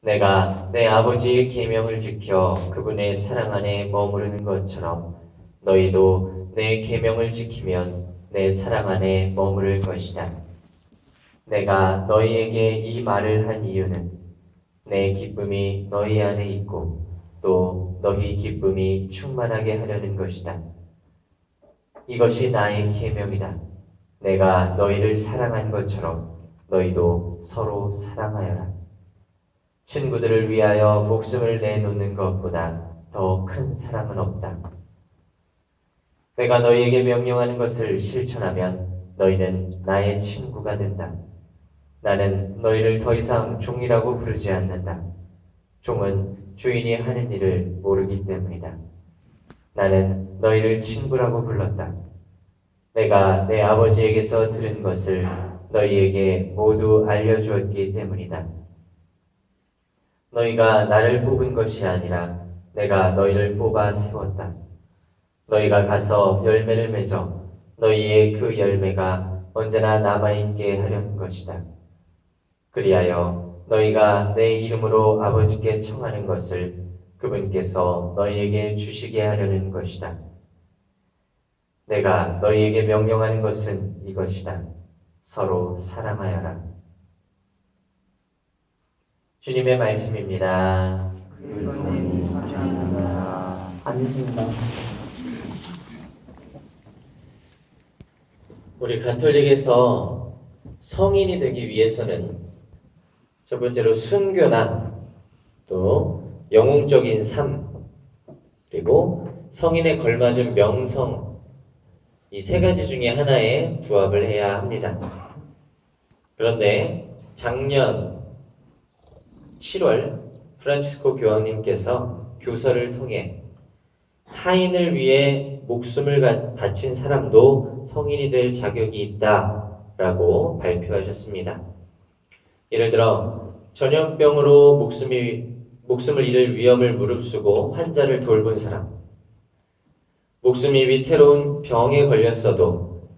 내가 내 아버지의 계명을 지켜 그분의 사랑 안에 머무르는 것처럼 너희도 내 계명을 지키면 내 사랑 안에 머무를 것이다. 내가 너희에게 이 말을 한 이유는 내 기쁨이 너희 안에 있고 또 너희 기쁨이 충만하게 하려는 것이다. 이것이 나의 계명이다. 내가 너희를 사랑한 것처럼 너희도 서로 사랑하여라. 친구들을 위하여 목숨을 내놓는 것보다 더 큰 사랑은 없다. 내가 너희에게 명령하는 것을 실천하면 너희는 나의 친구가 된다. 나는 너희를 더 이상 종이라고 부르지 않는다. 종은 주인이 하는 일을 모르기 때문이다. 나는 너희를 친구라고 불렀다. 내가 내 아버지에게서 들은 것을 너희에게 모두 알려주었기 때문이다. 너희가 나를 뽑은 것이 아니라 내가 너희를 뽑아 세웠다. 너희가 가서 열매를 맺어 너희의 그 열매가 언제나 남아있게 하려는 것이다. 그리하여 너희가 내 이름으로 아버지께 청하는 것을 그분께서 너희에게 주시게 하려는 것이다. 내가 너희에게 명령하는 것은 이것이다. 서로 사랑하여라. 주님의 말씀입니다. 앉으십니다. 우리 가톨릭에서 성인이 되기 위해서는 첫 번째로 순교나 또 영웅적인 삶, 그리고 성인에 걸맞은 명성, 이 세 가지 중에 하나에 부합을 해야 합니다. 그런데 작년 7월 프란치스코 교황님께서 교서를 통해 타인을 위해 목숨을 바친 사람도 성인이 될 자격이 있다라고 발표하셨습니다. 예를 들어 전염병으로 목숨을 잃을 위험을 무릅쓰고 환자를 돌본 사람, 목숨이 위태로운 병에 걸렸어도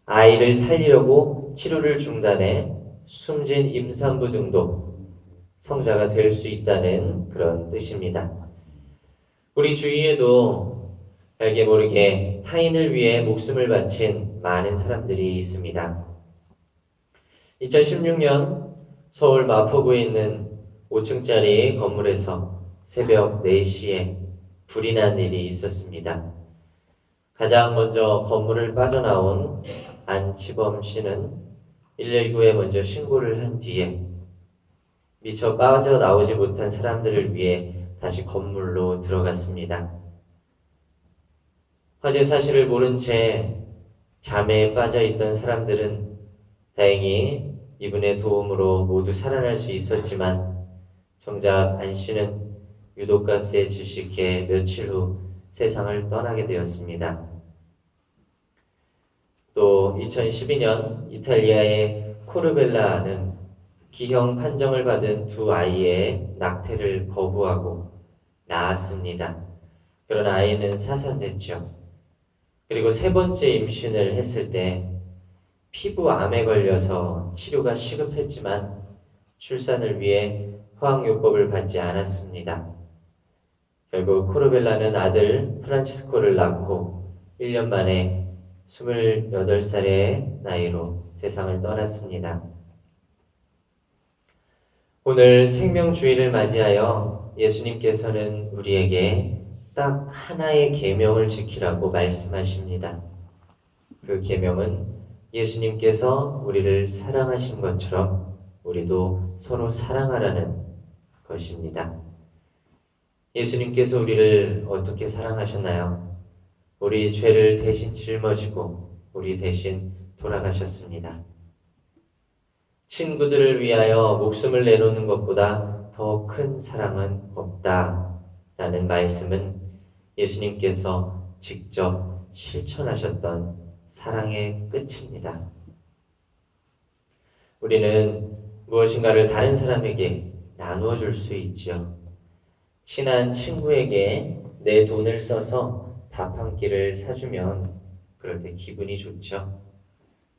아이를 살리려고 치료를 중단해 숨진 임산부 등도 성자가 될 수 있다는 그런 뜻입니다. 우리 주위에도 알게 모르게 타인을 위해 목숨을 바친 많은 사람들이 있습니다. 2016년 서울 마포구에 있는 5층짜리 건물에서 새벽 4시에 불이 난 일이 있었습니다. 가장 먼저 건물을 빠져나온 안치범 씨는 119에 먼저 신고를 한 뒤에 미처 빠져나오지 못한 사람들을 위해 다시 건물로 들어갔습니다. 화재 사실을 모른 채 잠에 빠져있던 사람들은 다행히 이분의 도움으로 모두 살아날 수 있었지만 정작 안 씨는 유독가스에 질식해 며칠 후 세상을 떠나게 되었습니다. 또 2012년 이탈리아의 코르벨라는 기형 판정을 받은 두 아이의 낙태를 거부하고 낳았습니다. 그러나 아이는 사산됐죠. 그리고 세 번째 임신을 했을 때 피부암에 걸려서 치료가 시급했지만 출산을 위해 화학요법을 받지 않았습니다. 결국 코르벨라는 아들 프란치스코를 낳고 1년 만에 28살의 나이로 세상을 떠났습니다. 오늘 생명주의를 맞이하여 예수님께서는 우리에게 딱 하나의 계명을 지키라고 말씀하십니다. 그 계명은 예수님께서 우리를 사랑하신 것처럼 우리도 서로 사랑하라는 것입니다. 예수님께서 우리를 어떻게 사랑하셨나요? 우리 죄를 대신 짊어지고 우리 대신 돌아가셨습니다. 친구들을 위하여 목숨을 내놓는 것보다 더 큰 사랑은 없다라는 말씀은 예수님께서 직접 실천하셨던 사랑의 끝입니다. 우리는 무엇인가를 다른 사람에게 나누어 줄 수 있지요. 친한 친구에게 내 돈을 써서 밥 한 끼를 사주면 그럴 때 기분이 좋죠.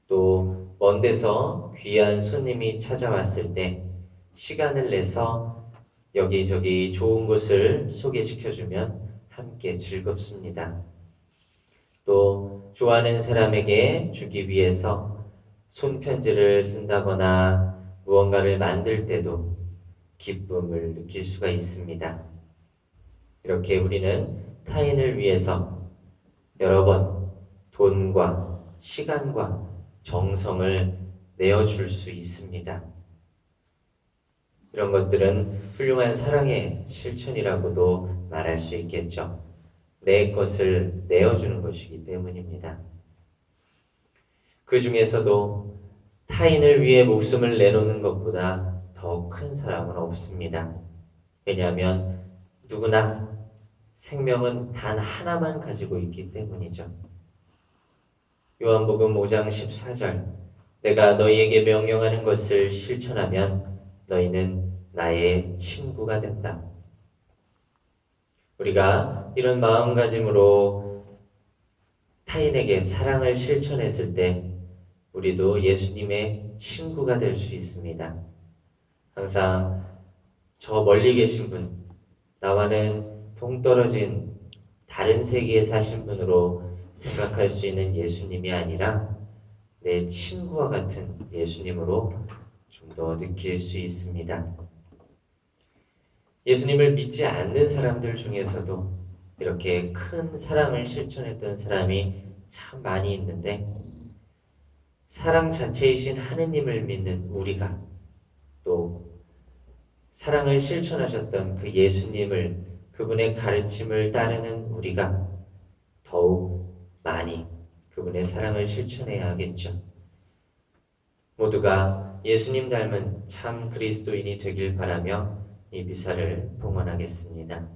또 먼 데서 귀한 손님이 찾아왔을 때 시간을 내서 여기저기 좋은 곳을 소개시켜주면 함께 즐겁습니다. 또 좋아하는 사람에게 주기 위해서 손편지를 쓴다거나 무언가를 만들 때도 기쁨을 느낄 수가 있습니다. 이렇게 우리는 타인을 위해서 여러 번 돈과 시간과 정성을 내어줄 수 있습니다. 이런 것들은 훌륭한 사랑의 실천이라고도 말할 수 있겠죠. 내 것을 내어주는 것이기 때문입니다. 그 중에서도 타인을 위해 목숨을 내놓는 것보다 더 큰 사랑은 없습니다. 왜냐하면 누구나 생명은 단 하나만 가지고 있기 때문이죠. 요한복음 5장 14절 내가 너희에게 명령하는 것을 실천하면 너희는 나의 친구가 된다. 우리가 이런 마음가짐으로 타인에게 사랑을 실천했을 때 우리도 예수님의 친구가 될 수 있습니다. 항상 저 멀리 계신 분, 나와는 동떨어진 다른 세계에 사신 분으로 생각할 수 있는 예수님이 아니라 내 친구와 같은 예수님으로 좀 더 느낄 수 있습니다. 예수님을 믿지 않는 사람들 중에서도 이렇게 큰 사랑을 실천했던 사람이 참 많이 있는데 사랑 자체이신 하느님을 믿는 우리가 또 사랑을 실천하셨던 그 예수님을 그분의 가르침을 따르는 우리가 더욱 많이 그분의 사랑을 실천해야 하겠죠. 모두가 예수님 닮은 참 그리스도인이 되길 바라며 이 미사를 봉헌하겠습니다.